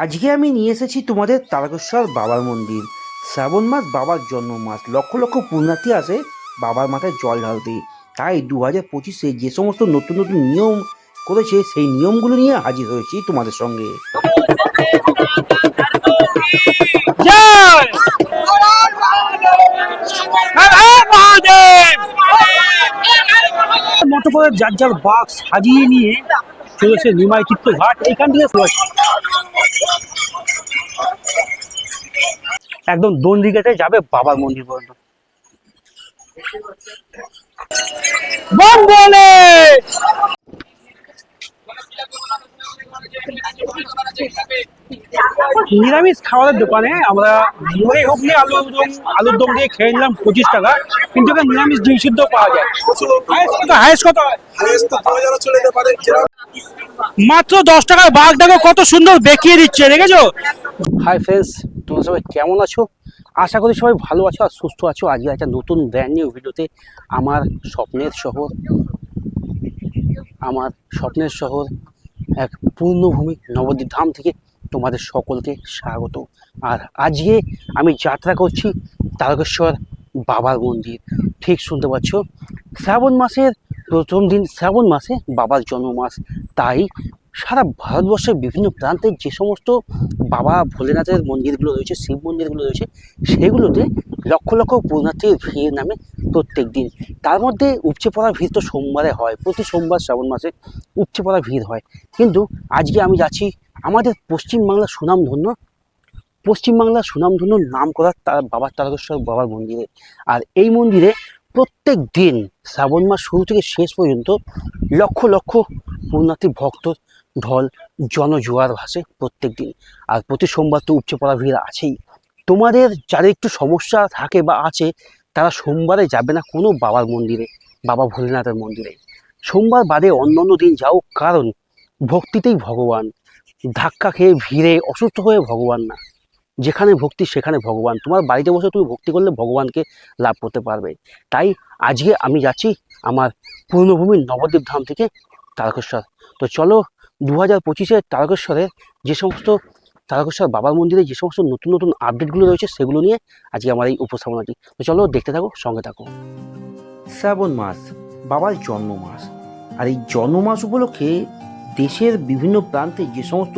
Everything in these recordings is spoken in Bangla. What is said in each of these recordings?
আজকে আমি নিয়ে এসেছি তোমাদের তারকেশ্বর বাবার মন্দির। শ্রাবণ মাস বাবার জন্ম মাস, লক্ষ লক্ষ পুণ্যার্থী আসে বাবার মাথায় জল ঢালতে। তাই 2025-এ যে সমস্ত নতুন নতুন নিয়ম করেছে সেই নিয়মগুলো নিয়ে হাজির হয়েছি তোমাদের সঙ্গে। মতো করে যার যার বাক্স সাজিয়ে নিয়ে চলেছে নিমাই তীর্থ ঘাট। এইখান থেকে একদম দন্ডিঘাটে যাবে বাবার মন্দির পর্যন্ত। নিরামিষ খাবারের দোকানে আমরা মুড়ি হুগলি আলুর দম দিয়ে খেয়ে নিলাম 25 টাকা, কিন্তু এখানে নিরামিষ ডিম সিদ্ধ পাওয়া যায়। হাইস্ট কত? মাত্র 10 টাকার বাঘ দেখো কত সুন্দর দেখিয়ে দিচ্ছে, দেখেছো? হাই ফ্রেন্ডস, তোমরা সবাই কেমন আছো? আশা করি সবাই ভালো আছো আর সুস্থ আছো। আজকে একটা নতুন ব্র্যান্ড নিউ ভিডিওতে আমার স্বপ্নের শহর এক পূর্ণভূমি নবদ্বীপ ধাম থেকে তোমাদের সকলকে স্বাগত। আর আজকে আমি যাত্রা করছি তারকেশ্বর বাবার মন্দির। ঠিক শুনতে পাচ্ছ, শ্রাবণ মাসের প্রথম দিন, শ্রাবণ মাসে বাবার জন্ম মাস। তাই সারা ভারতবর্ষের বিভিন্ন প্রান্তে যে সমস্ত বাবা ভোলেনাথের মন্দিরগুলো রয়েছে, শিব মন্দিরগুলো রয়েছে, সেগুলোতে লক্ষ লক্ষ পুণ্যার্থীর ভিড় নামে প্রত্যেক দিন। তার মধ্যে উপচে পড়া ভিড় তো সোমবারে হয়, প্রতি সোমবার শ্রাবণ মাসে উপচে পড়া ভিড় হয়। কিন্তু আজকে আমি যাচ্ছি আমাদের পশ্চিমবাংলার সুনামধন্য নাম করা বাবার তারকেশ্বর বাবার মন্দিরে। আর এই মন্দিরে প্রত্যেক দিন শ্রাবণ মাস শুরু থেকে শেষ পর্যন্ত লক্ষ লক্ষ পুণ্যার্থী ভক্ত ঢল জনজোয়ার ভাসে প্রত্যেক দিন। আর প্রতি সোমবার তো উপচে পড়া ভিড় আছেই। তোমাদের যাদের একটু সমস্যা থাকে বা আছে, তারা সোমবারে যাবে না কোনো বাবার মন্দিরে, বাবা ভোলেনাথের মন্দিরে। সোমবার বাদে অন্যান্য দিন যাও, কারণ ভক্তিতেই ভগবান। ধাক্কা খেয়ে ভিড়ে অসুস্থ হয়ে ভগবান না, যেখানে ভক্তি সেখানে ভগবান। তোমার বাড়িতে বসে তুমি ভক্তি করলে ভগবানকে লাভ করতে পারবে। তাই আজকে আমি যাচ্ছি আমার পূর্ণভূমি নবদ্বীপ ধাম থেকে তারকেশ্বর। তো চলো, 2025-এ তারকেশ্বরের যে সমস্ত তারকেশ্বর বাবার মন্দিরে যে সমস্ত নতুন নতুন আপডেটগুলো রয়েছে সেগুলো নিয়ে আজকে আমার এই উপস্থাপনাটি। তো চলো দেখতে থাকো, সঙ্গে থাকো। শ্রাবণ মাস বাবার জন্ম মাস, আর এই জন্ম মাস উপলক্ষে দেশের বিভিন্ন প্রান্তে যে সমস্ত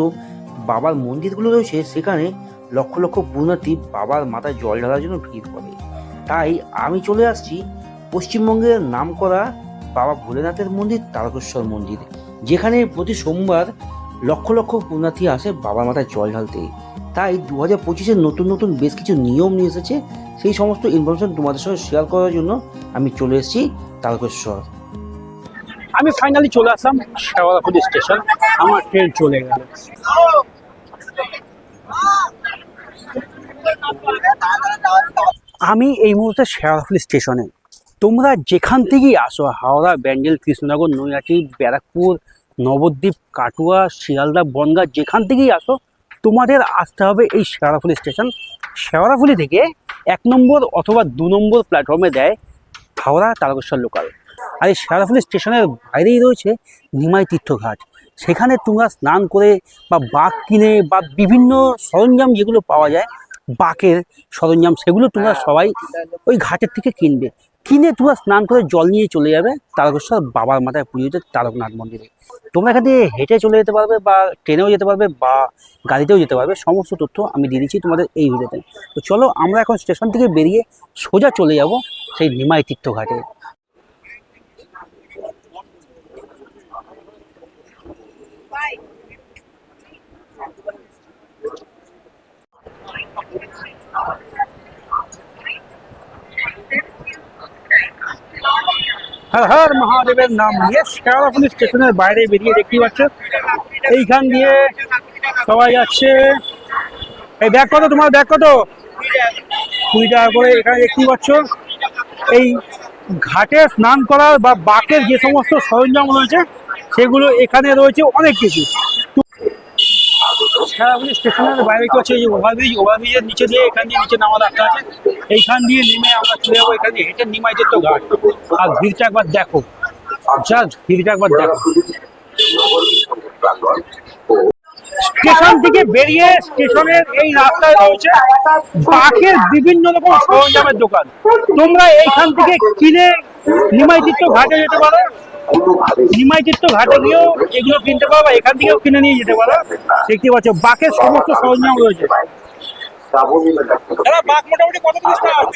বাবার মন্দিরগুলো রয়েছে সেখানে লক্ষ লক্ষ পুণ্যার্থী বাবার মাথায় জল ঢালার জন্য ভিড় করে। তাই আমি চলে আসছি পশ্চিমবঙ্গের নামকরা বাবা ভোলেনাথের মন্দির তারকেশ্বর মন্দির, যেখানে প্রতি সোমবার লক্ষ লক্ষ পুণ্যার্থী আসে বাবার মাথায় জল ঢালতে। তাই 2025-এর নতুন নতুন বেশ কিছু নিয়ম নিয়ে এসেছে, সেই সমস্ত ইনফরমেশন তোমাদের সঙ্গে শেয়ার করার জন্য আমি চলে এসেছি তারকেশ্বর। আমি ফাইনালি চলে আসলাম শেওড়াফুলি স্টেশন। আমার ট্রেন চলে গেল। আমি এই মুহূর্তে শেওড়াফুলি স্টেশনে। তোমরা যেখান থেকেই আসো, হাওড়া, ব্যান্ডেল, কৃষ্ণনগর, নৈহাটি, ব্যারাকপুর, নবদ্বীপ, কাটুয়া, শিয়ালদা, বনগাঁ, যেখান থেকেই আসো, তোমাদের আসতে হবে এই শেওড়াফুলি স্টেশন। শেওড়াফুলি থেকে 1 নম্বর অথবা 2 নম্বর প্ল্যাটফর্মে দেয় হাওড়া তারকেশ্বর লোকাল। আর এই শেওড়াফুলি স্টেশনের বাইরেই রয়েছে নিমাই তীর্থ ঘাট। সেখানে তোমরা স্নান করে বা বাঁক কিনে বা বিভিন্ন সরঞ্জাম যেগুলো পাওয়া যায়, বাঁকের সরঞ্জাম, সেগুলো তোমরা সবাই ওই ঘাটের থেকে কিনে তোমরা স্নান করে জল নিয়ে চলে যাবে তারকেশ্বর বাবার মাথায় পুজোতে তারকনাথ মন্দিরে। তোমরা এখান থেকে হেঁটে চলে যেতে পারবে বা ট্রেনেও যেতে পারবে বা গাড়িতেও যেতে পারবে। সমস্ত তথ্য আমি দিয়ে দিচ্ছি তোমাদের এই ভিডিওতে। তো চলো, আমরা এখন স্টেশন থেকে বেরিয়ে সোজা চলে যাব সেই নিমাই তীর্থ ঘাটে। হর হর মহাদেবের নাম নিয়ে শেওড়াফুলি স্টেশনের বাইরে বেরিয়ে দেখতে পাচ্ছ, এইখান দিয়ে সবাই যাচ্ছে। এই ব্যাগ কত তোমার? ব্যাগ কত? 20 টাকা করে। এখানে দেখতেই পাচ্ছ এই ঘাটে স্নান করার বা বাঁকের যে সমস্ত সরঞ্জাম রয়েছে সেগুলো এখানে রয়েছে অনেক কিছু। শেওড়াফুলি স্টেশনের বাইরে কি হচ্ছে, এই যে ওভারব্রিজের নিচে দিয়ে এখান দিয়ে নিচে নামা রাস্তা আছে, এইখান দিয়ে নেমে আমরা চলে যাবো এখানে হেঁটে নিমাই তীর্থ ঘাট। আর ভিড়টা একবার দেখো, জাস্ট ভিড়টা একবার দেখো। স্টেশন থেকে বেরিয়ে স্টেশনের এই রাস্তায় রয়েছে বাঘের বিভিন্ন রকম সরঞ্জামের দোকান। তোমরা এইখান থেকে কিনে নিমাইতীর্থ ঘাটে যেতে পারো, নিমাইতীর্থ ঘাটে গিয়েও এগুলো কিনতে পারো, বা এখান থেকেও কিনে নিয়ে যেতে পারো। দেখতে পাচ্ছ বাঘের সমস্ত সরঞ্জাম রয়েছে। দাদা, বাঘ মোটামুটি কত থেকে স্টার্ট?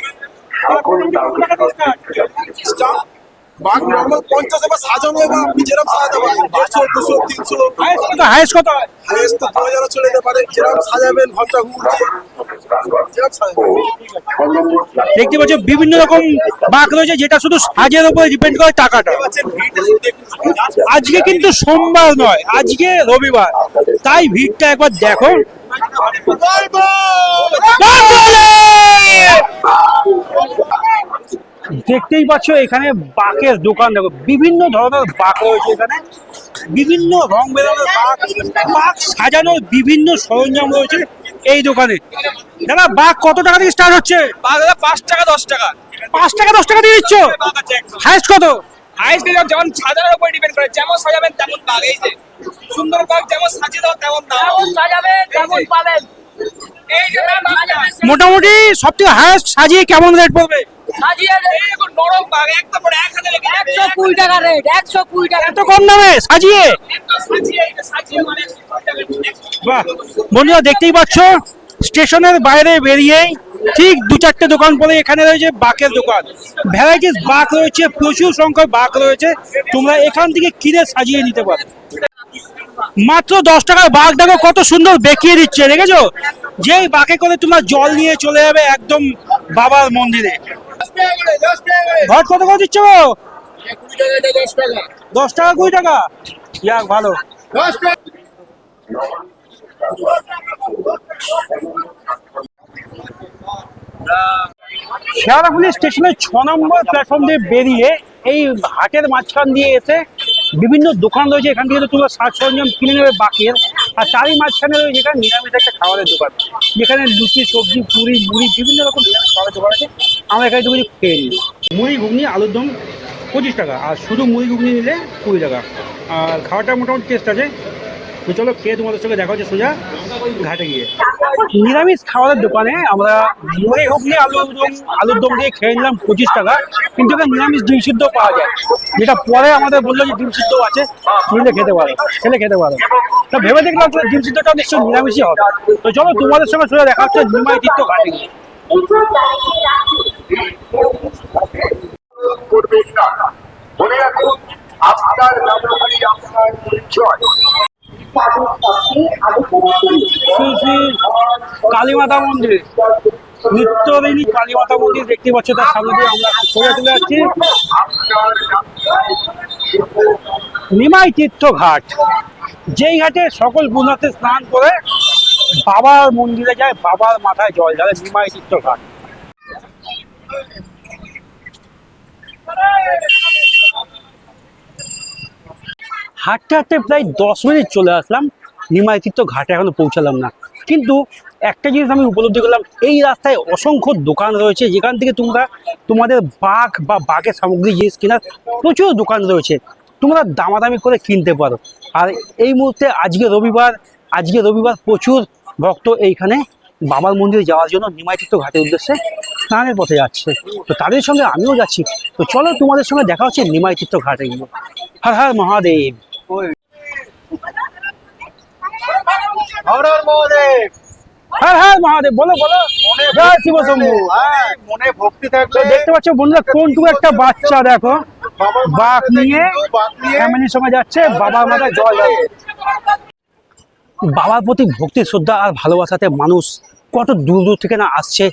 বাঘ নর্মাল 50 এবার সাজানো এবং আপনি যেরকম সাজাতে পারেন 150 200 300 হাইস্ট কত হয়? হাইয়েস্ট তো 2000 চলে যেতে পারে। যেরকম সাজাবেন ঘন্টা ঘুর দিয়ে যেরকম সাজাবেন। দেখতে পাচ্ছ বিভিন্ন রকম বাঘ রয়েছে, যেটা শুধু সাজের উপরে ডিপেন্ড করে টাকাটা। আজকে কিন্তু সোমবার নয়, আজকে রবিবার, তাই ভিড়টা একবার দেখো। দেখতেই পাচ্ছ এখানে বাঘের দোকান, দেখো বিভিন্ন ধরনের বাঘ রয়েছে এখানে, বিভিন্ন রং বেরঙের বাঘ, বাঘ সাজানোর বিভিন্ন সরঞ্জাম রয়েছে এই দোকানে। দাদা, বাঘ কত টাকা থেকে স্টার্ট হচ্ছে? 5 টাকা 10 টাকা। 5 টাকা 10 টাকা দিয়ে দিচ্ছ? হাইস্ট কত? হাইস্ট যেমন সাজানোর উপর ডিপেন্ড করে, যেমন সাজাবেন তেমন বাঘ। এই যে সুন্দর বাঘ যেমন সাজিয়ে দাও তেমন দাম, যেমন সাজাবেন তেমন পাবেন। এই যে মোটামুটি সব থেকে হাইস্ট সাজিয়ে কেমন রেট পড়বে? সাজিয়ে এই দেখো নরম বাঘ একদম 1000 লেগে 120 টাকা রেট, 120 টাকা। এত কম দামে সাজিয়ে? একদম সাজিয়ে, এটা সাজিয়ে মানে 120 টাকা। বাহ, বন্ধুরা দেখতেই পাচ্ছ স্টেশনের বাইরে বেরিয়েই ঠিক 2-4টে দোকান পরে এখানে রয়েছে বাঘের দোকান। ভ্যারাইটিস বাঘ রয়েছে, প্রচুর সংখ্যক বাঘ রয়েছে, তোমরা এখান থেকে কিনে সাজিয়ে নিতে পারো। মাত্র 10 টাকার বাঘটাকে কত সুন্দর দেখিয়ে দিচ্ছে, দেখেছো? যেই বাঘে করে তোমরা জল নিয়ে চলে যাবে একদম বাবার মন্দিরে। ঘট কত করে দিচ্ছ গো? 10 টাকা 20 টাকা? যাক ভালো। শেয়ারাফুলি স্টেশনের 6 নম্বর প্ল্যাটফর্ম দিয়ে বেরিয়ে এই হাটের মাঝখান দিয়ে এসে বিভিন্ন দোকান রয়েছে, এখান থেকে তোমরা সাজ সরঞ্জাম কিনে নেবে বাকের। আর তারই মাঝখানে রয়েছে এখানে নিরামিষ একটা খাবারের দোকান, যেখানে লুচি, সবজি, পুরি, মুড়ি, বিভিন্ন রকম নিরামিষ খাবারের দোকান আছে। আমরা এখানে তুমি খেয়ে নিই। মুড়ি, ঘুগনি, আলুর দম 25 টাকা, আর শুধু মুড়ি ঘুগনি নিলে 20 টাকা। আর খাওয়াটা মোটামুটি টেস্ট আছে। তো চলো খেয়ে তোমাদের সঙ্গে দেখা হচ্ছে সোজা ঘাটে গিয়ে। নিরামিষ খাবারের দোকানে আমরা মুড়ি ঘুগনি আলুর দম দিয়ে খেয়ে নিলাম 25 টাকা, কিন্তু এখানে নিরামিষ ডিম সিদ্ধ পাওয়া যায়, যেটা পরে আমাদের বললো যে ডিম সিদ্ধ আছে, নিলে খেতে পারো, খেতে পারো। তো ভেবে দেখলাম ডিম সিদ্ধটা নিশ্চয়ই নিরামিষই হবে। তো চলো তোমাদের সঙ্গে সোজা দেখা হচ্ছে নিমাইতীর্থ ঘাটে গিয়ে। মনে রাখুন আপনার ব্যবহারই আপনার পরিচয়। শ্রী শ্রী কালীমাতা মন্দির, নিত্যদিনী কালীমাতা মন্দির দেখতে পাচ্ছ, তার সামনে দিয়ে আমরা ছবি তুলে যাচ্ছি। নিমাইতীর্থ ঘাট, যেই ঘাটে সকল পুণ্যার্থী স্নান করে বাবার মন্দিরে যায়, বাবার মাথায় জল ঢালে, নিমাইতীর্থ ঘাট। হাঁটতে হাঁটতে প্রায় 10 মিনিট চলে আসলাম, নিমাইতীর্থ ঘাটে এখনো পৌঁছালাম না। কিন্তু একটা জিনিস আমি উপলব্ধি করলাম, এই রাস্তায় অসংখ্য দোকান রয়েছে, যেখান থেকে তোমরা তোমাদের বাঘ বা বাঘের সামগ্রী জিনিস কেনার প্রচুর দোকান রয়েছে, তোমরা দামাদামি করে কিনতে পারো। আর এই মুহূর্তে আজকে রবিবার প্রচুর ভক্ত এইখানে বাবার মন্দিরে যাওয়ার জন্য নিমাইতীর্থ ঘাটের উদ্দেশ্যে স্নানের পথে যাচ্ছে। তো তাদের সঙ্গে আমিও যাচ্ছি। তো চলো তোমাদের সঙ্গে দেখা হচ্ছে নিমাইতীর্থ ঘাটে গিয়ে। হর হর মহাদেব। হর হর মহাদেব। হর হর মহাদেব, বলো বলো। জয় শিব শম্ভু। মনে ভক্তি থাকলে। তো দেখতে পাচ্ছ বন্ধুরা, কোনটুকু একটা বাচ্চা দেখো বাঘ নিয়ে ফ্যামিলির সঙ্গে যাচ্ছে বাবার মাথায় জল ঢালতে। বাবার প্রতি ভক্তি, শ্রদ্ধা আর ভালোবাসাতে মানুষ কত দূর দূর থেকে না আসছে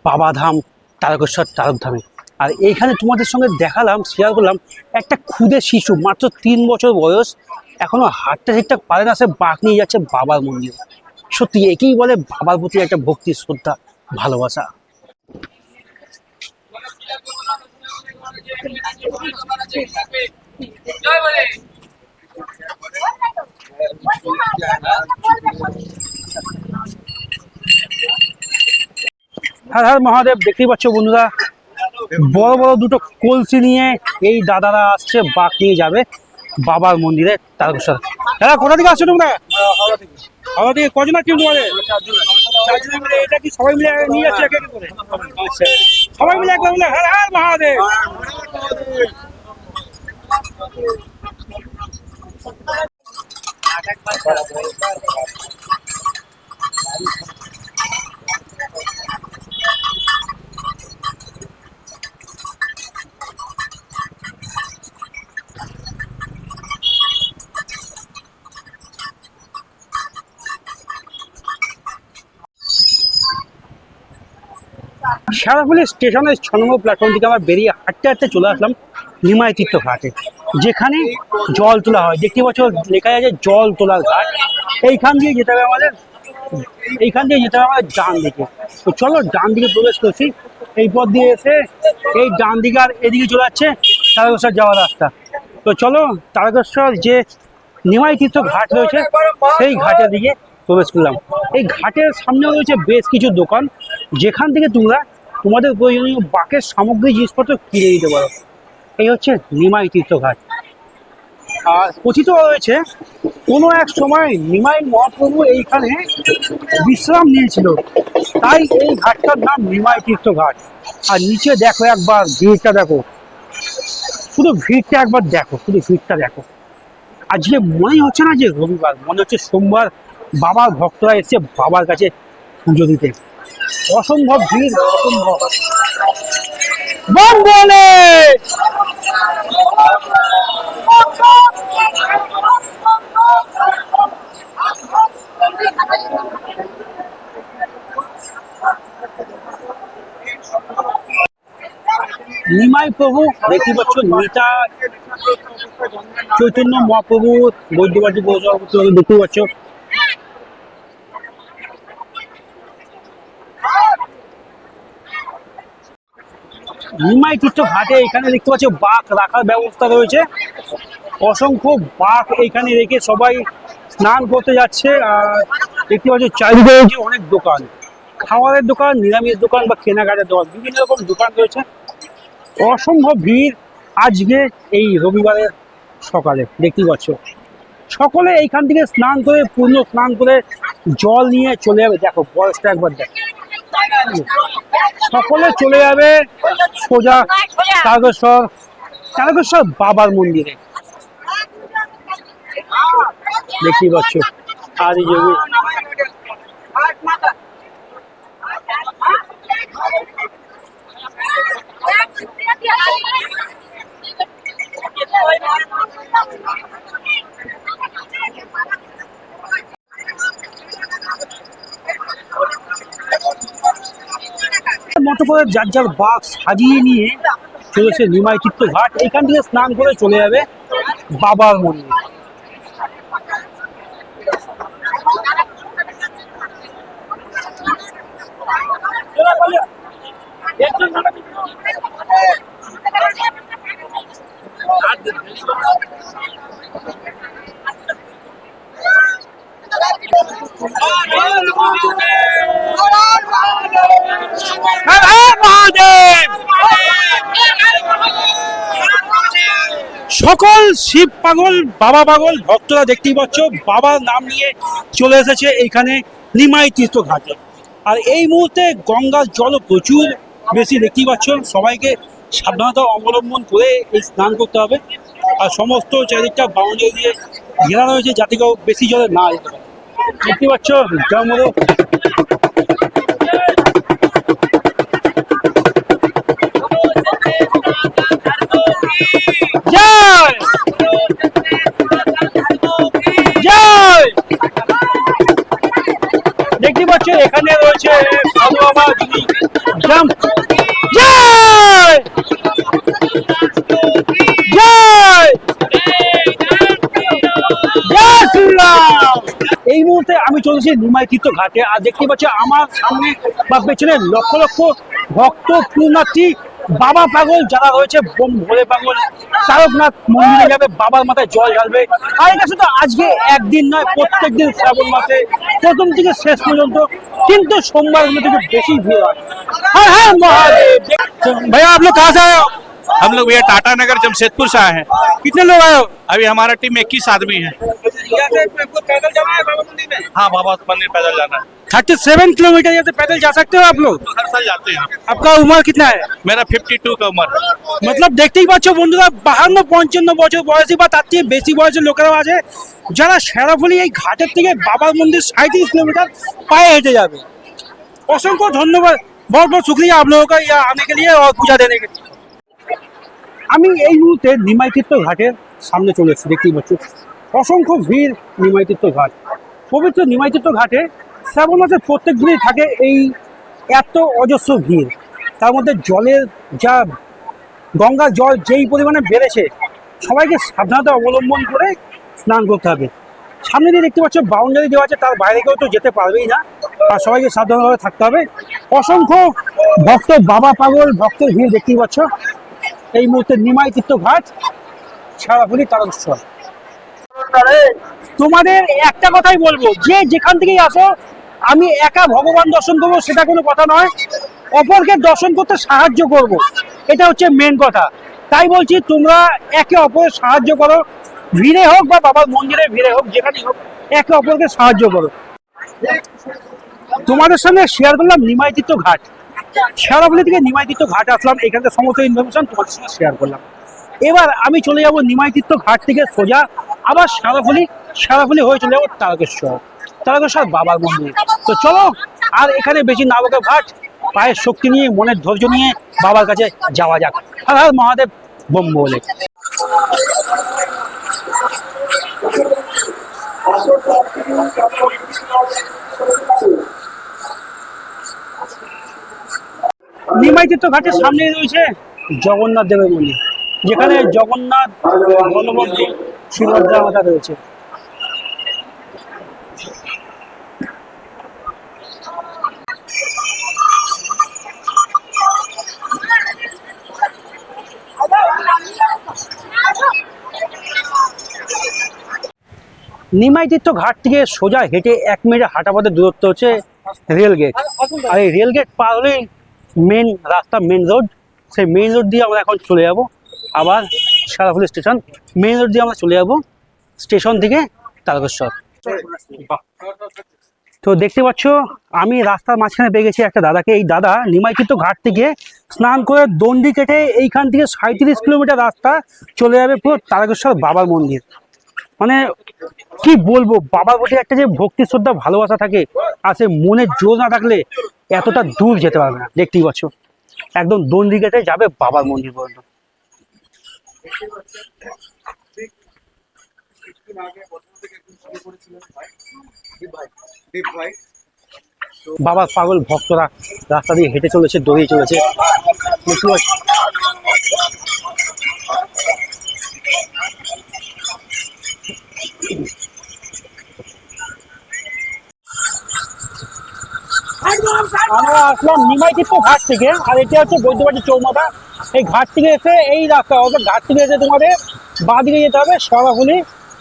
বাবাধাম, তারকেশ্বর, তারকধামে। আর এইখানে তোমাদের সঙ্গে দেখালাম, শেয়ার করলাম একটা ক্ষুদে শিশু, মাত্র 3 বছর বয়স, এখনো হাঁটতে ঠিকঠাক পারে না, সে বাঘ নিয়ে যাচ্ছে বাবার মন্দিরে। সত্যি একেই বলে বাবার প্রতি একটা ভক্তি, শ্রদ্ধা, ভালোবাসা। হর হর মহাদেব। দেখতেই পাচ্ছ বন্ধুরা, বড় বড় দুটো কলসি নিয়ে এই দাদারা আসছে, বাঘ নিয়ে যাবে বাবার মন্দিরে, তারকেশ্বর। দাদা, কোথা থেকে আসছো তোমরা? হাওড়া থেকে কজন আছে তোমাদের? চারজন মিলে। এটা কি সবাই মিলে নিয়ে যাচ্ছে এক এক করে? আচ্ছা, সবাই মিলে একবার বলে হর হর মহাদেব। শেওড়াফুলি স্টেশনের 6 নম্বর প্ল্যাটফর্ম থেকে আমরা বেরিয়ে হাঁটতে হাঁটতে চলে আসলাম নিমাই তীর্থ ঘাটে, যেখানে জল তোলা হয়। দেখতে পাচ্ছ লেখা আছে জল তোলার ঘাট। এইখান দিয়ে যেতে হবে আমাদের, এইখান দিয়ে যেতে হবে আমাদের ডান দিকে। তো চলো ডান দিকে প্রবেশ করছি। এই পথ দিয়ে এসে এই ডান দিকে আর এদিকে চলে যাচ্ছে তারকেশ্বর যাওয়ার রাস্তা। তো চলো তারকেশ্বর যে নিমাই তীর্থ ঘাট রয়েছে সেই ঘাটের দিকে প্রবেশ করলাম। এই ঘাটের সামনে রয়েছে বেশ কিছু দোকান, যেখান থেকে তোমরা তোমাদের প্রয়োজনীয় বাকের সামগ্রী জিনিসপত্র কিনে দিতে পারো। এই হচ্ছে নিমাই তীর্থ ঘাট। আর কথিত রয়েছে কোনো এক সময় নিমাই মহাপ্রভু এইখানে বিশ্রাম নিয়েছিল, তাই এই ঘাটটার নাম নিমাই তীর্থ ঘাট। আর নিচে দেখো একবার ভিড়টা দেখো, শুধু ভিড়টা একবার দেখো, শুধু ভিড়টা দেখো। আজকে মনে হচ্ছে না যে রবিবার, মনে হচ্ছে সোমবার। বাবার ভক্তরা এসে বাবার কাছে পুজো দিতে। অসম্ভব ভিড়, অসম্ভব। বম বলে নিমাই প্রভু দেখতে পাচ্ছ, নিতা চৈতন্য মহাপ্রভু বৈদ্যবাটী পৌঁছাতে দেখতে পাচ্ছ। নিমাই তীর্থ ঘাটে এখানে দেখতে পাচ্ছ বাঘ রাখার ব্যবস্থা রয়েছে। অসংখ্য বাঘ এখানে রেখে সবাই স্নান করতে যাচ্ছে। আর দেখতে পাচ্ছ চারিদিকে রয়েছে অনেক দোকান, খাবারের দোকান, নিরামিষ দোকান বা কেনাকাটার দোকান, বিভিন্ন রকম দোকান রয়েছে। অসম্ভব ভিড় আজকে এই রবিবারের সকালে। দেখতে পাচ্ছ সকলে এইখান থেকে স্নান করে, পূর্ণ স্নান করে জল নিয়ে চলে যাবে। দেখো বয়সটা একবার দেখো, সকলে চলে যাবে সোজা তারকেশ্বর, তারকেশ্বর বাবার মন্দিরে। দেখতেই পাচ্ছ আর এই যে মতো করে যার যার বাঘ সাজিয়ে নিয়ে চলেছে নিমাই তীর্থ ঘাট। এখান থেকে স্নান করে চলে যাবে বাবার মন্দির। সকল শিব পাগল, বাবা পাগল ভক্তরা দেখতেই পাচ্ছ বাবার নাম নিয়ে চলে এসেছে এইখানে নিমাই তীর্থ ঘাটে। আর এই মুহূর্তে গঙ্গার জল প্রচুর বেশি দেখতেই পাচ্ছ। সবাইকে সাবধানতা অবলম্বন করে এই স্নান করতে হবে। আর সমস্ত চারিদিকটা বাউন্ডারি দিয়ে ঘেরা রয়েছে যাতে কেউ বেশি জলে না যেতে পারে। দেখতে পাচ্ছ জমলো জয় জয়। দেখতে পাচ্ছ এখানে রয়েছে সাধু বাবা, যিনি জাম্প জয় জয় জয় শ্রীরাম। এই মুহূর্তে আমি চলেছি নিমাই তীর্থ ঘাটে। আর দেখতে পাচ্ছ আমার সামনে বা পেছনে লক্ষ লক্ষ ভক্ত পূর্ণার্থী বাবা পাগল যারা রয়েছে, বোম ভোলে পাগল তারকনাথ মন্দিরে যাবে, বাবার মাথায় জল ঢালবে। আর এটা শুধু আজকে একদিন নয়, প্রত্যেক দিন শ্রাবণ মাসে প্রথম থেকে শেষ পর্যন্ত, কিন্তু সোমবারগুলো থেকে বেশি ভিড় হয়। হ্যাঁ হ্যাঁ মহাদেব। भैया आप लोग कहाँ से आए हो? हम लोग भैया टाटा नगर जमशेदपुर से आए हैं। कितने लोग आए हो? अभी हमारा टीम 21 आदमी है। यहाँ से पैदल जाना है बाबा मंदिर में? हाँ बाबा मंदिर पैदल जाना है। 37 किलोमीटर यहाँ से पैदल जा सकते हो आप लोग? तो हर साल जाते हैं। आपका उम्र कितना है? मेरा 52 का उम्र है। मतलब দেখতেই পাচ্ছ বন্ধুরা 52-55 বছর বয়সী বা তার থেকে বেশি বয়সের লোকেরাও আছে যারা শেরাফুলি এই ঘাটের থেকে বাবার মন্দির 37 किलोमीटर पाए हेঁটে যাবে। असंख्य धन्यवाद, बहुत बहुत शुक्रिया आप लोगों का यहाँ आने के लिए और पूजा देने के लिए। আমি এই মুহূর্তে নিমাইতীর্থ ঘাটের সামনে চলে এসেছি, দেখতেই পাচ্ছ অসংখ্য ভিড় নিমাইতীর্থ ঘাট। পবিত্র নিমাইতীর্থ ঘাটে শ্রাবণ মাসের প্রত্যেক দিনই থাকে এই এত অজস্র ভিড়। তার মধ্যে জলের যা গঙ্গার জল যেই পরিমাণে বেড়েছে, সবাইকে সাবধানতা অবলম্বন করে স্নান করতে হবে। সামনে দিয়ে দেখতে পাচ্ছ বাউন্ডারি দেওয়া আছে, তার বাইরে কেউ তো যেতে পারবেই না, আর সবাইকে সাবধানভাবে থাকতে হবে। অসংখ্য ভক্ত, বাবা পাগল ভক্তের ভিড় দেখতেই পাচ্ছ এই মুহূর্তে নিমাইতীর্থ ঘাট, শেরাফুলি তারকেশ্বর। তোমাদের একটা কথাই বলবো, যে যেখান থেকেই আসো, আমি একা ভগবান দর্শন করবো সেটা কোনো কথা নয়, অপরকে দর্শন করতে সাহায্য করব, এটা হচ্ছে মেন কথা। তাই বলছি তোমরা একে অপরের সাহায্য করো, ভিড়ে হোক বা বাবার মন্দিরে ভিড়ে হোক, যেখানেই হোক একে অপরকে সাহায্য করো। তোমাদের সঙ্গে শেয়ার করলাম নিমাইতীর্থ ঘাট, শেরাফুলি থেকে নিমাইতীর্থ ঘাট আসলাম, এখানকার সমস্ত ইনফরমেশন তোমাদের সঙ্গে শেয়ার করলাম। এবার আমি চলে যাব নিমাইতীর্থ ঘাট থেকে সোজা আবার শেরাফুলি হয়ে চলে যাবো তারকেশ্বর বাবার মন্দির। তো চলো আর এখানে বেশি না বকে ঘাট, পায়ের শক্তি নিয়ে মনের ধৈর্য নিয়ে বাবার কাছে যাওয়া যাক। হর হর মহাদেব বম বলে। নিমাইতীর্থ ঘাটের সামনে রয়েছে জগন্নাথ দেবের মন্দির, যেখানে জগন্নাথ, বলভদ্র, সুভদ্রা মাতা রয়েছে। নিমাইতীর্থ ঘাট থেকে সোজা হেঁটে 1 মিনিট হাঁটা পথের দূরত্ব হচ্ছে রেল গেট। আর এই রেল গেট পার হলেই মেন রাস্তা, মেন রোড। সেই মেন রোড দিয়ে আমরা এখন চলে যাব আবার শেরাফুলি স্টেশন। মেন রোড দিয়ে আমরা চলে যাব স্টেশন থেকে তারকেশ্বর। তো দেখতে পাচ্ছ আমি রাস্তার মাঝখানে পেয়ে গেছি একটা দাদাকে। এই দাদা নিমাইতীর্থ ঘাট থেকে স্নান করে দণ্ডি কেটে এইখান থেকে 37 কিলোমিটার রাস্তা চলে যাবে পুরো তারকেশ্বর বাবার মন্দির। মানে কি বলবো, বাবার প্রতি একটা যে ভক্তি শ্রদ্ধা ভালোবাসা থাকে, আর সে মনের জোর না থাকলে এতটা দূর যেতে পারবে না। দেখতেই পাচ্ছ একদম দণ্ডি কেটে যাবে বাবার মন্দির পর্যন্ত। বাবার পাগল ভক্তরা রাস্তা দিয়ে হেঁটে চলেছে, দৌড়িয়ে চলেছে। দেখতে পাচ্ছ আমরা আসলাম নিমাইতীর্থ ঘাট থেকে, আর এটা হচ্ছে বৈদ্যবাটি চৌমাথা। এই ঘাট থেকে এসে এই রাস্তা, অর্থাৎ ঘাট থেকে এসে তোমাদের বাঁ দিকে যেতে হবে শেরাফুলি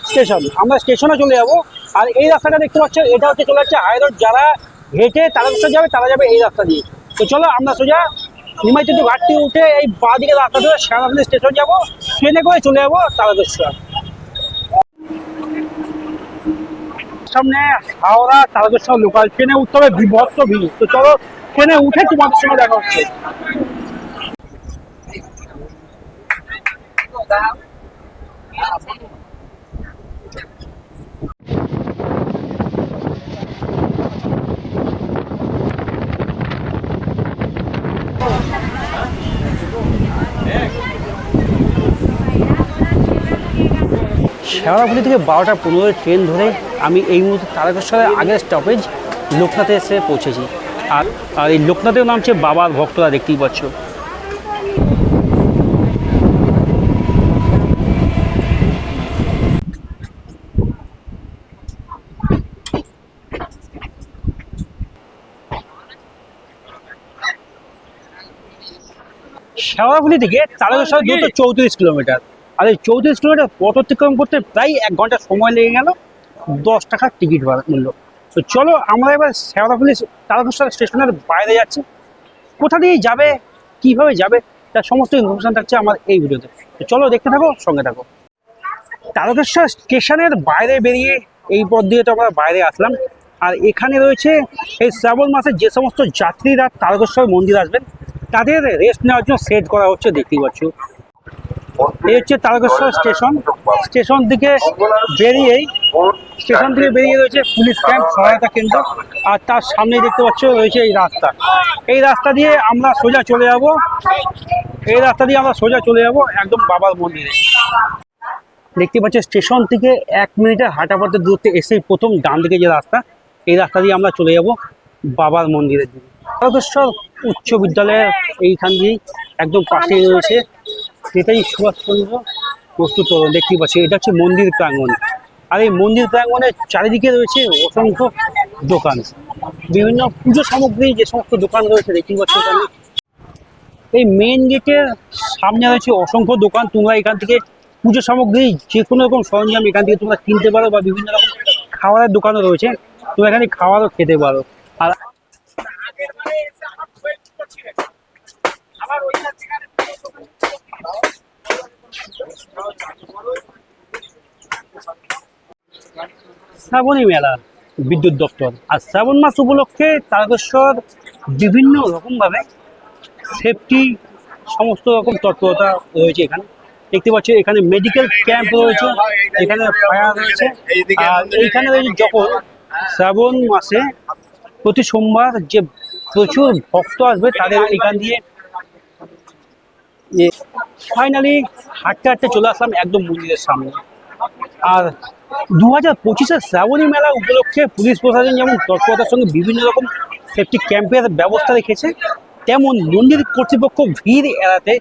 স্টেশন। আমরা স্টেশনে চলে যাব। আর এই রাস্তাটা দেখতে পাচ্ছ, এটা হচ্ছে চলে যাচ্ছে হাই রোড। যারা হেঁটে তারকেশ্বর যাবে তারা যাবে এই রাস্তা দিয়ে। তো চলো আমরা সোজা নিমাইতীর্থ ঘাট থেকে উঠে এই বাঁ দিকে রাস্তা ধরে শেরাফুলি স্টেশন যাবো, ট্রেনে করে চলে যাবো তারকেশ্বর। সামনে হাওড়া তারকেশ্বর লোকাল ট্রেনে উঠতে হবে, বিভৎস ভিড়। তো চলো ট্রেনে উঠে তোমাদের সঙ্গে দেখা হচ্ছে। শেরাফুলি থেকে 12টা 15 ট্রেন ধরে আমি এই মুহূর্তে তারকেশ্বরের আগের স্টপেজ লোকনাথে এসে পৌঁছেছি। আর এই লোকনাথেও নামছে বাবার ভক্তরা, দেখতেই পাচ্ছ। শেরাফুলি থেকে তারকেশ্বর দূরত্ব 34 কিলোমিটার। আর এই 34 কিলোমিটার পথ অতিক্রম করতে প্রায় 1 ঘন্টা সময় লেগে গেল, 10 টাকার টিকিট মূল্য। তো চলো আমরা এবার শেরাফুলি তারকেশ্বর স্টেশনের বাইরে যাচ্ছি। কোথা দিয়ে যাবে, কিভাবে যাবে, তার সমস্ত ইনফরমেশন থাকছে আমার এই ভিডিওতে। তো চলো দেখতে থাকো, সঙ্গে থাকো। তারকেশ্বর স্টেশনের বাইরে বেরিয়ে এই পথ দিয়ে তো আমরা বাইরে আসলাম। আর এখানে রয়েছে এই শ্রাবণ মাসে যে সমস্ত যাত্রীরা তারকেশ্বর মন্দির আসবেন তাদের রেস্ট নেওয়ার জন্য সেট করা হচ্ছে, দেখতেই পাচ্ছ। এই হচ্ছে তারকেশ্বর স্টেশন। স্টেশন থেকে বেরিয়েই রয়েছে পুলিশ ক্যাম্প, সহায়তা কেন্দ্র, আর তার সামনে দেখতে পাচ্ছ রয়েছে এই রাস্তা। এই রাস্তা দিয়ে আমরা সোজা চলে যাব একদম বাবার মন্দিরে। দেখতে পাচ্ছ স্টেশন থেকে 1 মিনিটের হাঁটা পথের দূরত্বে এসেই প্রথম ডান দিকে যে রাস্তা, এই রাস্তা দিয়ে আমরা চলে যাব বাবার মন্দিরের দিকে। তারকেশ্বর উচ্চ বিদ্যালয়ের এইখান দিয়েই একদম পাশেই রয়েছে নেতাজি সুভাষচন্দ্র প্রস্তুত। দেখতে পাচ্ছি এটা হচ্ছে মন্দির প্রাঙ্গণ। আর এই মন্দির প্রাঙ্গণের চারিদিকে রয়েছে অসংখ্য দোকান, বিভিন্ন পুজো সামগ্রী যে সমস্ত দোকান রয়েছে দেখতে পাচ্ছি এখানে। এই মেন গেটের সামনে রয়েছে অসংখ্য দোকান। তোমরা এখান থেকে পুজো সামগ্রী যে কোনো রকম সরঞ্জাম এখান থেকে তোমরা কিনতে পারো, বা বিভিন্ন রকম খাবারের দোকানও রয়েছে, তোমরা এখানে খাবারও খেতে পারো। আর শ্রাবণী মেলা, বিদ্যুৎ দপ্তর। আর শ্রাবণ মাস উপলক্ষে তারকেশ্বর বিভিন্ন রকমভাবে সেফটি সমস্ত রকম তৎপরতা রয়েছে এখানে। দেখতে পাচ্ছি এখানে মেডিকেল ক্যাম্প রয়েছে, এখানে ফায়ার রয়েছে। আর এইখানে রয়েছে যখন শ্রাবণ মাসে প্রতি সোমবার যে প্রচুর ভক্ত আসবে তাদের এখান দিয়ে ফাইনালি হাঁটতে হাঁটতে চলে আসলাম একদম মন্দিরের সামনে। আর 2025-এর শ্রাবণী মেলা উপলক্ষে পুলিশ প্রশাসন যেমন তৎপরতার সঙ্গে বিভিন্ন রকম সেফটি ক্যাম্পের ব্যবস্থা রেখেছে, তেমন মন্দির কর্তৃপক্ষ ভিড় এড়াতে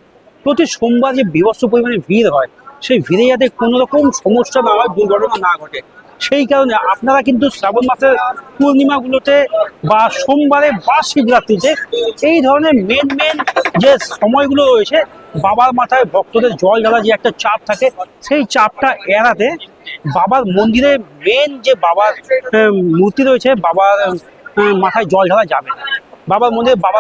প্রতি সোমবার যে বিভৎস পরিমাণে ভিড় হয়, সেই ভিড়ে যাতে কোনো রকম সমস্যা না হয়, দুর্ঘটনা না ঘটে, সেই কারণে আপনারা কিন্তু শ্রাবণ মাসের পূর্ণিমাগুলোতে বা সোমবারে বা শিবরাত্রিতে এই ধরনের মেন যে সময়গুলো রয়েছে বাবার মাথায় ভক্তদের জল ঢালা যে একটা চাপ থাকে, সেই চাপটা এড়াতে বাবার মন্দিরে মেন যে বাবার মূর্তি রয়েছে বাবার মাথায় জল ঢালা যাবে না। বাবার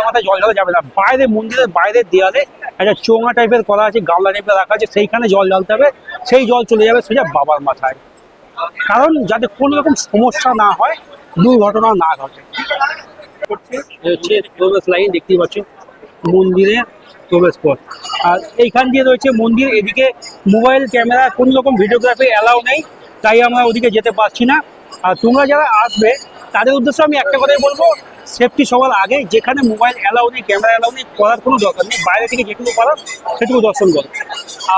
মাথায় জল ঢালা যাবে না। বাইরে মন্দিরের বাইরের দেয়ালে একটা চোঙা টাইপের করা আছে, গামলা টাইপের রাখা আছে, সেইখানে জল ঢালতে হবে। সেই জল চলে যাবে সোজা বাবার মাথায়, কারণ যাতে কোনো রকম সমস্যা না হয়, দুর্ঘটনা না ঘটে। হচ্ছে প্রবেশ লাইন, দেখতেই পাচ্ছ মন্দিরের প্রবেশ পথ। আর এইখান দিয়ে রয়েছে মন্দির। এদিকে মোবাইল ক্যামেরা কোনো রকম ভিডিওগ্রাফি অ্যালাউ নেই, তাই আমরা ওদিকে যেতে পারছি না। আর তোমরা যারা আসবে তাদের উদ্দেশ্যে আমি একটা কথাই বলবো, সেফটি সবার আগে। যেখানে মোবাইল অ্যালাউ নেই, ক্যামেরা অ্যালাউ নেই, করার কোনো দরকার নেই। বাইরে থেকে যেটুকু পারো সেটুকু দর্শন করো।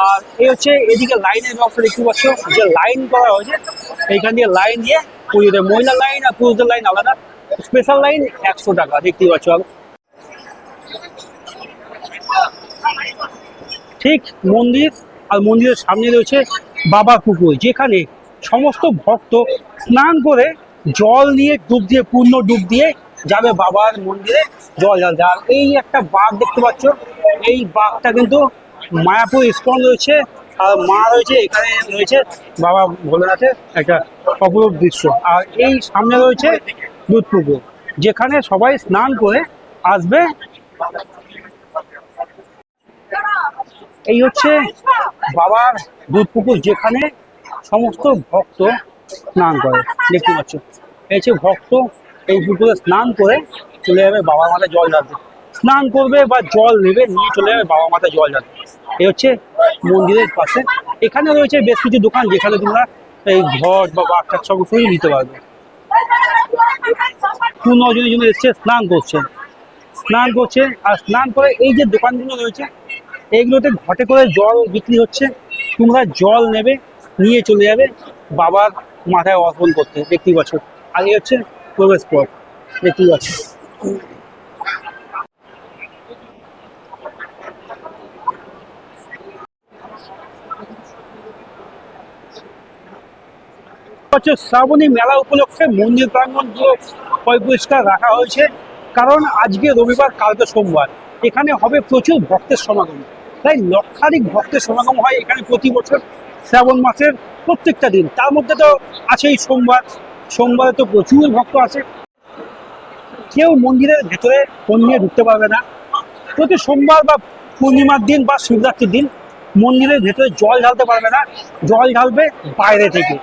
আর এই হচ্ছে এদিকে লাইনের ব্যবস্থা দেখতে পাচ্ছ, যে লাইন করা হয়েছে, এইখান দিয়ে লাইন দিয়ে পুজোতে মহিলা লাইন আর পুরুষদের লাইন আলাদা, স্পেশাল লাইন 100 টাকা, দেখতেই পাচ্ছ। ঠিক মন্দির, আর মন্দিরের সামনে রয়েছে বাবা পুকুর, যেখানে সমস্ত ভক্ত স্নান করে জল নিয়ে ডুব দিয়ে, পূর্ণ ডুব দিয়ে যাবে বাবার মন্দিরে জল ঢালতে। আর এই একটা বাঘ দেখতে পাচ্ছ, এই বাঘটা কিন্তু মায়াপুর ইস্কন রয়েছে, আর মা রয়েছে, এখানে রয়েছে বাবা ভোলেনাথের একটা অপরূপ দৃশ্য। আর এই সামনে রয়েছে দুধ পুকুর, যেখানে সবাই স্নান করে আসবে। এই হচ্ছে বাবার দুধ পুকুর, যেখানে সমস্ত ভক্ত স্নান করে, দেখতে পাচ্ছ। এই হচ্ছে ভক্ত এই পুকুরে স্নান করে চলে যাবে বাবার মাথায় জল ঢালতে। স্নান করবে বা জল নেবে, নিয়ে চলে যাবে বাবার মাথায় জল ঢালতে। এই হচ্ছে মন্দিরের পাশে। এখানে রয়েছে বেশ কিছু দোকান, যেখানে তোমরা এই ঘট বা বাঘটাক সব কিছুই নিতে পারবে। 2-9 জনের জন্য এসছে, স্নান করছে। আর স্নান করে এই যে দোকানগুলো রয়েছে, এইগুলোতে ঘটে করে জল বিক্রি হচ্ছে। তোমরা জল নেবে, নিয়ে চলে যাবে বাবার মাথায় অর্পণ করতে, দেখতেই পাচ্ছ। আর এই হচ্ছে প্রবেশ পথ, দেখতেই পাচ্ছ। শ্রাবণী মেলা উপলক্ষে মন্দির প্রাঙ্গণগুলো পরিষ্কার রাখা হয়েছে, কারণ আজকে রবিবার, কালকে সোমবার, এখানে হবে প্রচুর ভক্তের সমাগম। তাই লক্ষাধিক ভক্তের সমাগম হয় এখানে প্রতি বছর শ্রাবণ মাসের প্রত্যেকটা দিন। তার মধ্যে তো আছেই সোমবারে তো প্রচুর ভক্ত আছে। কেউ মন্দিরের ভেতরে ফোন নিয়ে ঢুকতে পারবে না। প্রতি সোমবার বা পূর্ণিমার দিন বা শিবরাত্রির দিন মন্দিরের ভেতরে জল ঢালতে পারবে না, জল ঢালবে বাইরে থেকে।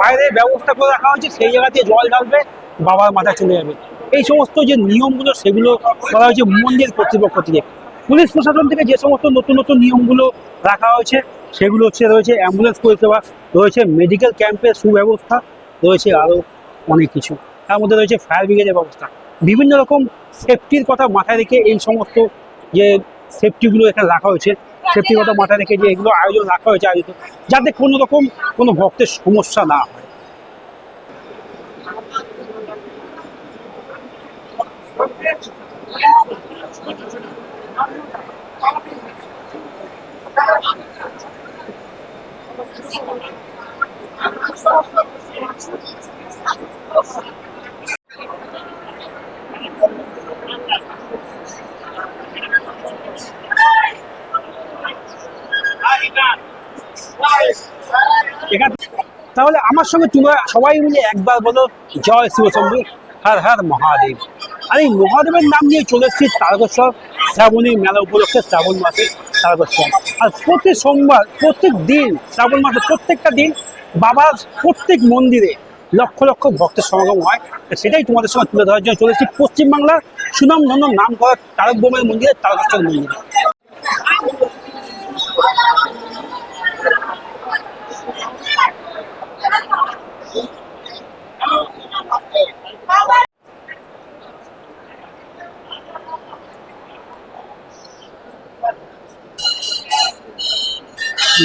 বাইরে ব্যবস্থা করে রাখা হয়েছে, সেই জায়গাতে জল ঢালবে, বাবার মাথা চলে যাবে। এই সমস্ত যে নিয়মগুলো সেগুলো করা হয়েছে মন্দির কর্তৃপক্ষ থেকে। পুলিশ প্রশাসন থেকে যে সমস্ত নতুন নতুন নিয়মগুলো রাখা হয়েছে সেগুলো রয়েছে অ্যাম্বুলেন্স পরিষেবা, রয়েছে মেডিকেল ক্যাম্পের সুব্যবস্থা, রয়েছে আরও অনেক কিছু। তার মধ্যে রয়েছে ফায়ার ব্রিগেডের ব্যবস্থা। বিভিন্ন রকম সেফটির কথা মাথায় রেখে এই সমস্ত যে সেফটিগুলো এখানে রাখা হয়েছে, সেফটির কথা মাথায় রেখে যে এগুলো আয়োজন রাখা হয়েছে আয়োজিত, যাতে কোনো রকম কোনো ভক্তের সমস্যা না হয়। তাহলে আমার সঙ্গে তোমরা সবাই মিলে একবার বলো জয় শিবশম্ভু, হর হর মহাদেব। আর এই মহাদেবের নাম নিয়ে চলে এসেছি তারকেশ্বর শ্রাবণী মেলা উপলক্ষে, শ্রাবণ মাসে তারকেশ্বর। আর প্রতি সোমবার, প্রত্যেক দিন শ্রাবণ মাসে প্রত্যেকটা দিন বাবার প্রত্যেক মন্দিরে লক্ষ লক্ষ ভক্তের সমাগম হয়। সেটাই তোমাদের সঙ্গে তুলে ধরার জন্য চলে এসেছি পশ্চিমবাংলার সুনামধন্য নাম করা তারক বোমের মন্দিরে, তারকেশ্বর মন্দিরে।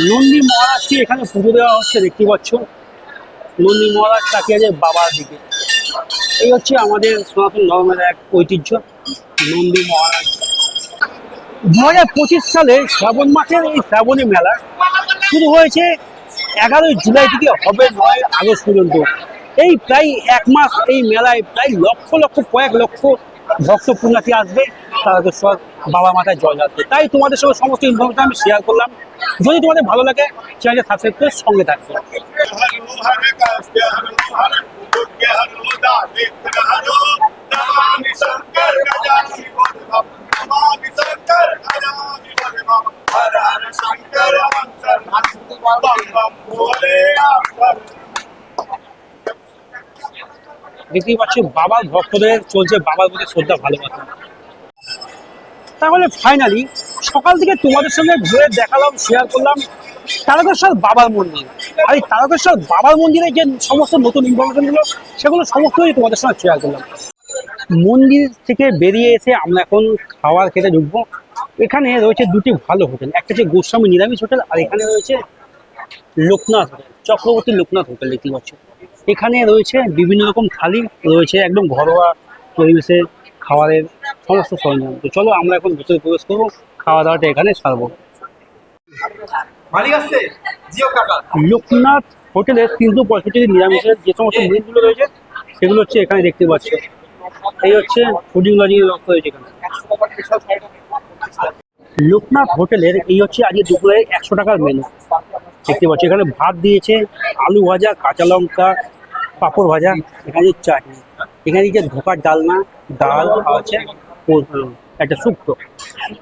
নন্দী মহারাজকে এখানে পুজো দেওয়া হচ্ছে, দেখতে পাচ্ছ। নন্দী মহারাজ তাকিয়ে আছে বাবার দিকে। এই হচ্ছে আমাদের সনাতন ধর্মের এক ঐতিহ্য, নন্দী মহারাজ। 2025 সালে শ্রাবণ মাসের এই শ্রাবণী মেলা শুরু হয়েছে 11 জুলাই থেকে, হবে 9 আগস্ট পর্যন্ত। এই প্রায় এক মাস এই মেলায় প্রায় লক্ষ লক্ষ, কয়েক লক্ষ ভক্ত পুণ্যার্থী আসবে তারকেশ্বর বাবা মাথায় জল ঢালতে। তাই তোমাদের সঙ্গে সমস্ত ইনফরমেশন আমি শেয়ার করলাম। যদি তোমাদের ভালো লাগে চ্যানেলটা সাবস্ক্রাইব করে সঙ্গে থাকবে। দেখতেই পাচ্ছি বাবার ভক্তদের চলছে বাবার প্রতি শ্রদ্ধা ভালোবাসা। তাহলে ফাইনালি সকাল থেকে তোমাদের সঙ্গে ঘুরে দেখালাম, শেয়ার করলাম তারকেশ্বর বাবার মন্দির। আর এই তারকেশ্বর বাবার মন্দিরে যে সমস্ত নতুন ইনফরমেশনগুলো সেগুলো সমস্তই তোমাদের সঙ্গে শেয়ার করলাম। মন্দির থেকে বেরিয়ে এসে আমরা এখন খাবার খেতে ঢুকবো। এখানে রয়েছে দুটি ভালো হোটেল, একটা হচ্ছে গোস্বামী নিরামিষ হোটেল, আর এখানে রয়েছে লোকনাথ হোটেল, চক্রবর্তী লোকনাথ হোটেল। দেখতে পাচ্ছ এখানে রয়েছে বিভিন্ন রকম থালি, রয়েছে একদম ঘরোয়া পরিবেশে খাবারের সমস্ত সরঞ্জাম। তো চলো আমরা এখন ভেতরে প্রবেশ করবো, খাওয়া দাওয়াটা এখানে সারবো। লোকনাথ হোটেলের 365 নিরামিষের যে সমস্ত মিলগুলো রয়েছে সেগুলো হচ্ছে এখানে দেখতে পাচ্ছ। এই হচ্ছে ফুডিং লজিং ব্যবস্থা রয়েছে এখানে। লোকনাথ হোটেলের এই হচ্ছে আজকে দুপুরে 100 টাকার মেনু। দেখতে পাচ্ছি এখানে ভাত দিয়েছে, আলু ভাজা, কাঁচা লঙ্কা, পাঁপড় ভাজা, এখানে চাটনি, এখানে যে ধোকার ডালনা, ডাল আছে, একটা শুক্তো।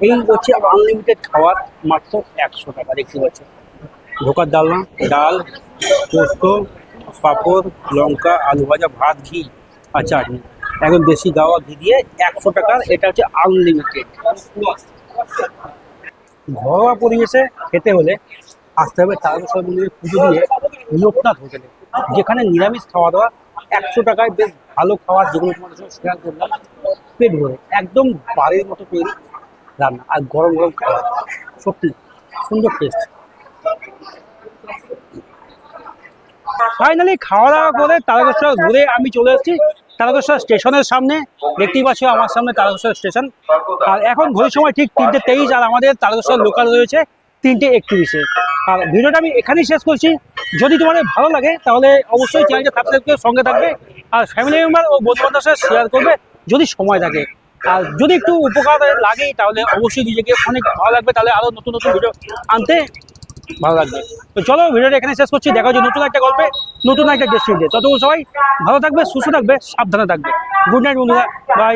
এই হচ্ছে আনলিমিটেড খাবার, মাত্র 100 টাকা। দেখতে পাচ্ছি ধোকার ডালনা, ডাল, পোস্ত, পাঁপড়, লঙ্কা, আলু ভাজা, ভাত, ঘি আর চাটনি, একদম দেশি গাওয়া ঘি দিয়ে 100 টাকার। এটা হচ্ছে আনলিমিটেড। ঘরোয়া পরিবেশে খেতে হলে আসতে হবে তারকেশ্বর মন্দিরে পুজো দিয়ে লোকনাথ হোটেলে, যেখানে নিরামিষ খাওয়া দাওয়া 100 টাকায় বেশ ভালো খাবার, যেগুলো তোমাদের সঙ্গে শেয়ার করলাম। পেট ভরে একদম বাড়ির মতো তৈরি রান্না, আর গরম গরম খাবার, সত্যি সুন্দর টেস্ট। ফাইনালি খাওয়া দাওয়া করে তারকেশ্বর ঘুরে আমি চলে এসেছি তারকেশ্বর স্টেশনের সামনে। দেখতেই পাচ্ছ আমার সামনে তারকেশ্বর স্টেশন। আর এখন ঘড়ির সময় ঠিক 3:23, আর আমাদের তারকেশ্বর লোকাল রয়েছে 3:31-এ। আর ভিডিওটা আমি এখানেই শেষ করছি। যদি তোমাদের ভালো লাগে তাহলে অবশ্যই চ্যানেলটা সাবস্ক্রাইব করে সঙ্গে থাকবে, আর ফ্যামিলি মেম্বার ও বন্ধুবান্ধবের সাথে শেয়ার করবে যদি সময় থাকে। আর যদি একটু উপকার লাগে তাহলে অবশ্যই নিজেকে অনেক ভালো লাগবে, তাহলে আরও নতুন নতুন ভিডিও আনতে ভালো লাগবে। তো চলো ভিডিওটা এখানে শেষ করছি। দেখা হচ্ছে নতুন একটা গল্পে, নতুন একটা ডেস্টিনেশন। ততক্ষণ সবাই ভালো থাকবে, সুস্থ থাকবে, সাবধানে থাকবে। গুড নাইট বন্ধুরা, বাই।